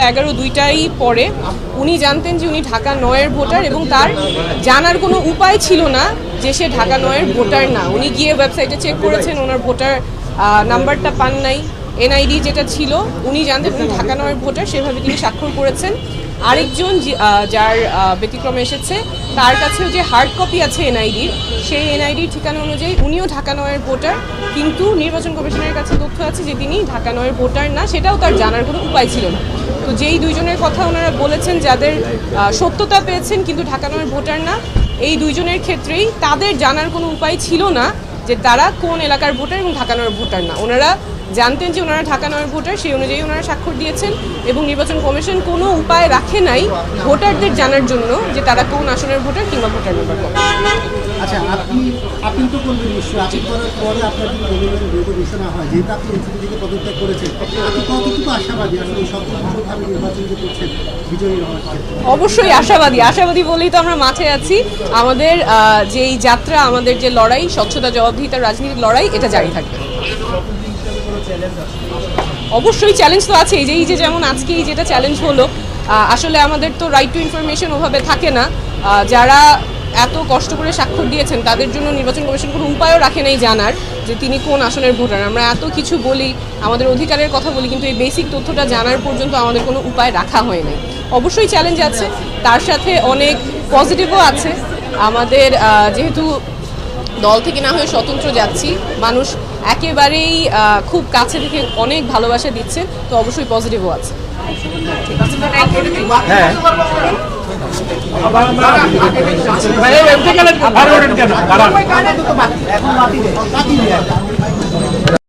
11-2টাই পরে উনি জানতেন যে উনি ঢাকা 9-এর ভোটার এবং তার জানার কোনো উপায় ছিল না যে সে ঢাকা 9-এর ভোটার না। উনি গিয়ে ওয়েবসাইটে চেক করেছেন, ওনার ভোটার নাম্বারটা পান নাই, এনআইডি যেটা ছিল উনি জানতেন উনি ঢাকা 9-এর ভোটার, সেভাবে তিনি স্বাক্ষর করেছেন। আরেকজন যার ব্যতিক্রমে এসেছে তার কাছেও যে হার্ড কপি আছে এনআইডির, সেই এনআইডির ঠিকানা অনুযায়ী উনিও ঢাকা 9-এর ভোটার, কিন্তু নির্বাচন কমিশনের কাছে তথ্য আছে যে তিনি ঢাকা 9-এর ভোটার না, সেটাও তার জানার কোনো উপায় ছিল না। তো যেই দুইজনের কথা ওনারা বলেছেন যাদের সত্যতা পেয়েছেন কিন্তু ঢাকা 9-এর ভোটার না, এই দুইজনের ক্ষেত্রেই তাদের জানার কোনো উপায় ছিল না যে তারা কোন এলাকার ভোটার এবং ঢাকা 9-এর ভোটার না। ওনারা জানতেন যে ওনারা ঢাকা 9-এর ভোটার, সেই অনুযায়ী ওনারা স্বাক্ষর দিয়েছেন এবং নির্বাচন কমিশন কোনো উপায় রাখে নাই ভোটারদের জানার জন্য যে তারা কোন আসনের ভোটার কিংবা ভোটার নাম্বার কত। আচ্ছা, আপনি তো করবেন নিশ্চয়ই, আপনি করার পরে আপনার যদি অভিযোগের বিরুদ্ধে ঘোষণা হয়, যেহেতু আপনি এনসিপি থেকে পদত্যাগ করেছেন, আপনি কতটুকু আশাবাদী আসলে সত্যভাবে নির্বাচন যে করছেন বিজয়ী হওয়ার ক্ষেত্রে? অবশ্যই আশাবাদী বলেই তো আমরা মাঠে আছি। আমাদের যেই যাত্রা, আমাদের যে লড়াই, স্বচ্ছতা জবাবদিহিতার রাজনীতির লড়াই, এটা জারি থাকবে। অবশ্যই চ্যালেঞ্জ তো আছে, এই যে যেমন আজকে এই যেটা চ্যালেঞ্জ হলো, আসলে আমাদের তো রাইট টু ইনফরমেশন ওভাবে থাকে না। যারা এত কষ্ট করে স্বাক্ষর দিয়েছেন তাদের জন্য নির্বাচন কমিশন কোনো উপায়ও রাখে নাই জানার যে তিনি কোন আসনের ভোটার। আমরা এত কিছু বলি, আমাদের অধিকারের কথা বলি, কিন্তু এই বেসিক তথ্যটা জানার পর্যন্ত আমাদের কোনো উপায় রাখা হয় নাই। অবশ্যই চ্যালেঞ্জ আছে, তার সাথে অনেক পজিটিভও আছে। আমাদের যেহেতু দল থেকে না হয়ে স্বতন্ত্র যাচ্ছি, মানুষ একেবারেই খুব কাছে থেকে অনেক ভালোবাসা দিচ্ছে, তো অবশ্যই পজিটিভও আছে। হ্যাঁ